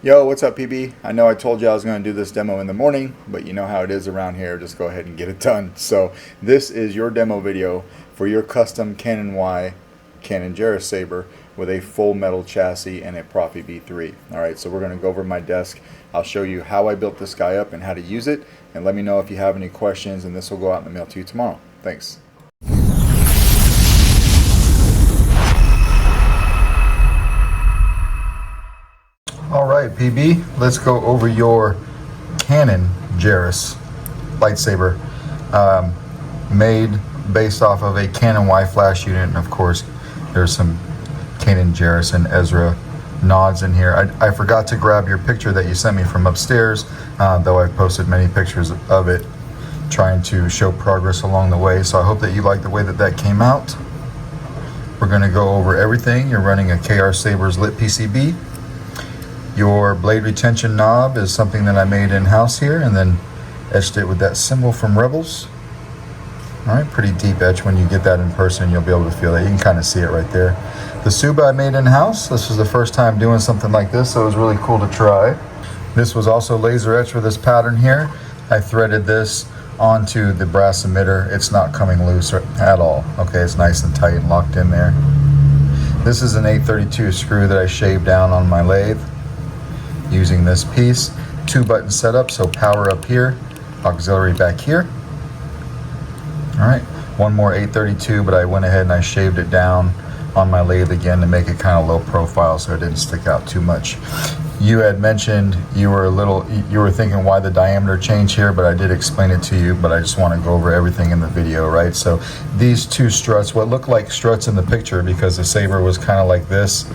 Yo, what's up, PB? I know I told you I was going to do this demo in the morning, but you know how it is around here. Just go ahead and get it done. So this is your demo video for your custom Canon Jarrus Saber with a full metal chassis and a Proffie V3. Alright, so we're going to go over my desk. I'll show you how I built this guy up and how to use it. And let me know if you have any questions, and this will go out in the mail to you tomorrow. Thanks. Alright, PB, let's go over your Canon Jarrus Lightsaber, made based off of a Canon Y flash unit, and of course there's some Canon Jarrus and Ezra nods in here. I forgot to grab your picture that you sent me from upstairs, though I've posted many pictures of it trying to show progress along the way, so I hope that you like the way that came out. We're going to go over everything. You're running a KR Sabers lit PCB. Your blade retention knob is something that I made in-house here and then etched it with that symbol from Rebels. Alright, pretty deep etch. When you get that in person, you'll be able to feel that. You can kind of see it right there. The Suba I made in-house. This was the first time doing something like this, so it was really cool to try. This was also laser etched with this pattern here. I threaded this onto the brass emitter. It's not coming loose at all. Okay, it's nice and tight and locked in there. This is an 832 screw that I shaved down on my lathe using this piece. 2-button setup, so power up here, auxiliary back here. Alright, one more 832, but I went ahead and I shaved it down on my lathe again to make it kind of low profile so it didn't stick out too much. You had mentioned you were thinking why the diameter change here, but I did explain it to you, but I just want to go over everything in the video, right? So these two struts, what looked like struts in the picture because the Saber was kind of like this,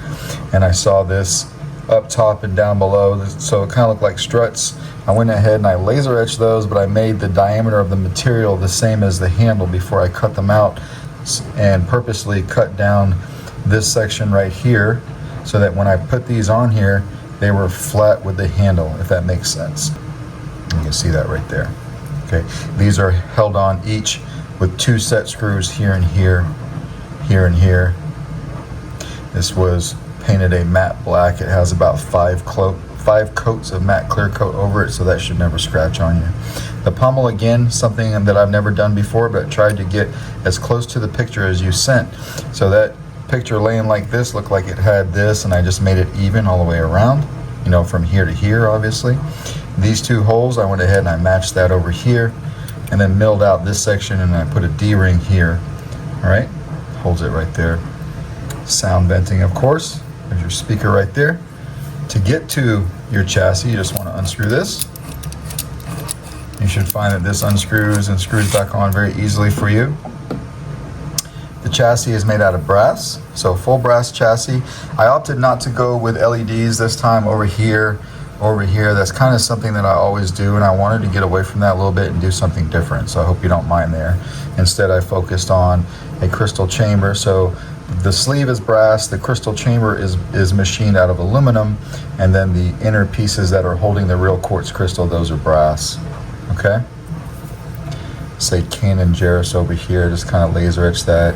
and I saw this up top and down below, so it kind of looked like struts. I went ahead and I laser etched those, but I made the diameter of the material the same as the handle before I cut them out, and purposely cut down this section right here so that when I put these on here they were flat with the handle, if that makes sense. You can see that right there. Okay, these are held on each with 2 set screws here and here, here and here. This was painted a matte black. It has about 5 coats of matte clear coat over it, so that should never scratch on you. The pommel, again, something that I've never done before, but I tried to get as close to the picture as you sent. So that picture laying like this looked like it had this, and I just made it even all the way around, you know, from here to here, obviously. These 2 holes, I went ahead and I matched that over here, and then milled out this section, and I put a D-ring here. All right, holds it right there. Sound venting, of course. There's your speaker right there. To get to your chassis, you just want to unscrew this. You should find that this unscrews and screws back on very easily for you. The chassis is made out of brass, so full brass chassis. I opted not to go with LEDs this time over here. That's kind of something that I always do, and I wanted to get away from that a little bit and do something different, so I hope you don't mind there. Instead, I focused on a crystal chamber. So the sleeve is brass, the crystal chamber is machined out of aluminum, and then the inner pieces that are holding the real quartz crystal, those are brass. Okay? Say Canon Jarrus over here, just kind of laser etch that,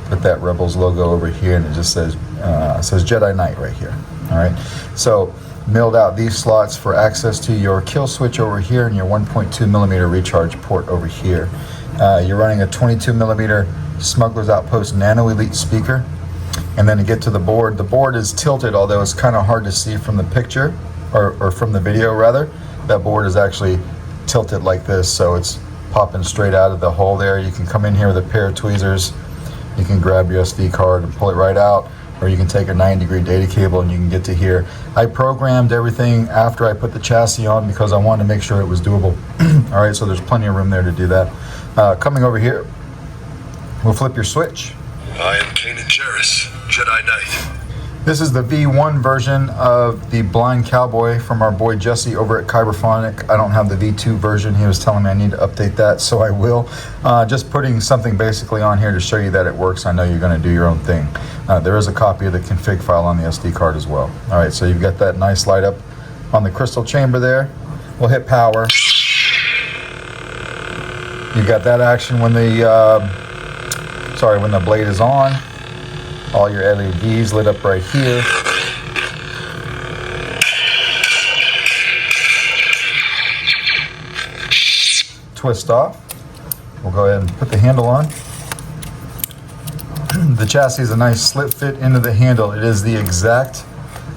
put that Rebels logo over here, and it just says Jedi Knight right here. Alright? So milled out these slots for access to your kill switch over here and your 1.2 millimeter recharge port over here. You're running a 22 millimeter Smuggler's Outpost Nano Elite speaker. And then to get to the board is tilted, although it's kind of hard to see from the picture, or from the video rather. That board is actually tilted like this, so it's popping straight out of the hole there. You can come in here with a pair of tweezers, you can grab your SD card and pull it right out, or you can take a 9-degree data cable and you can get to here. I programmed everything after I put the chassis on because I wanted to make sure it was doable. Alright, so there's plenty of room there to do that. Coming over here, we'll flip your switch. I am Canon Jarrus, Jedi Knight. This is the V1 version of the Blind Cowboy from our boy Jesse over at Kyberphonic. I don't have the V2 version. He was telling me I need to update that, so I will. Just putting something basically on here to show you that it works. I know you're going to do your own thing. There is a copy of the config file on the SD card as well. All right, so you've got that nice light up on the crystal chamber there. We'll hit power. You got that action when the blade is on. All your LEDs lit up right here. twist off. We'll go ahead and put the handle on. The chassis is a nice slip fit into the handle. It is the exact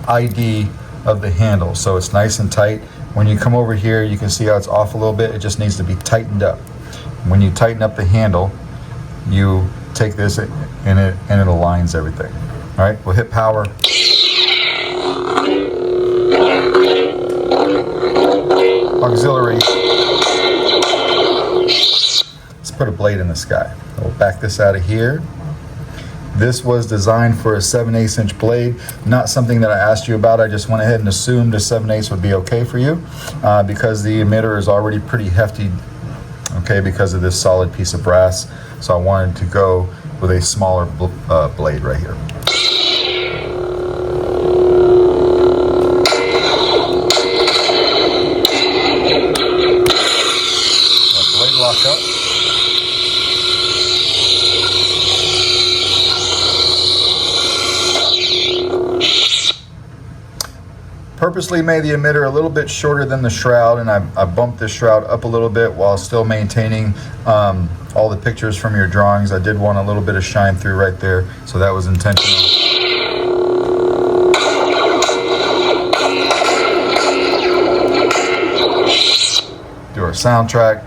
ID of the handle, so it's nice and tight. When you come over here, you can see how it's off a little bit. It just needs to be tightened up. When you tighten up the handle, you take this and it aligns everything. All right, we'll hit power. Auxiliary. Let's put a blade in the sky. We'll back this out of here. This was designed for a 7/8 inch blade, not something that I asked you about. I just went ahead and assumed a 7/8 would be okay for you because the emitter is already pretty hefty, okay, because of this solid piece of brass. So I wanted to go with a smaller blade right here. Blade lock up. Purposely made the emitter a little bit shorter than the shroud, and I bumped the shroud up a little bit while still maintaining all the pictures from your drawings. I did want a little bit of shine through right there, so that was intentional. Do our soundtrack.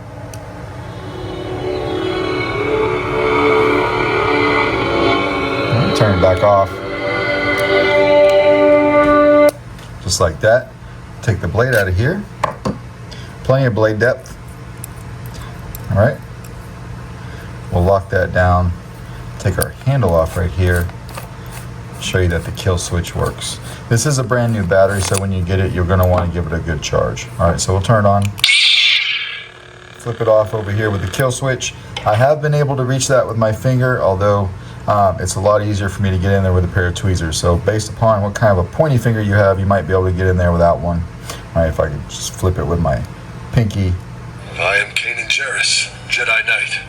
Turn it back off. Just like that. Take the blade out of here. Plenty of blade depth. All right. We'll lock that down. Take our handle off right here. Show you that the kill switch works. This is a brand new battery, so when you get it, you're going to want to give it a good charge. All right, so we'll turn it on. Flip it off over here with the kill switch. I have been able to reach that with my finger, although it's a lot easier for me to get in there with a pair of tweezers. So based upon what kind of a pointy finger you have, you might be able to get in there without one. All right, if I could just flip it with my pinky. I am Canon Jarrus, Jedi Knight.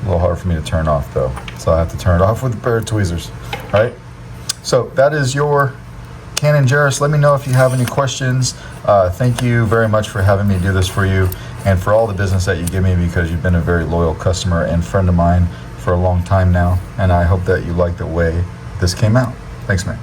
A little hard for me to turn off though, so I have to turn it off with a pair of tweezers. All right, so that is your Canon Jarrus. Let me know if you have any questions. Thank you very much for having me do this for you and for all the business that you give me, because you've been a very loyal customer and friend of mine for a long time now, and I hope that you like the way this came out. Thanks, man.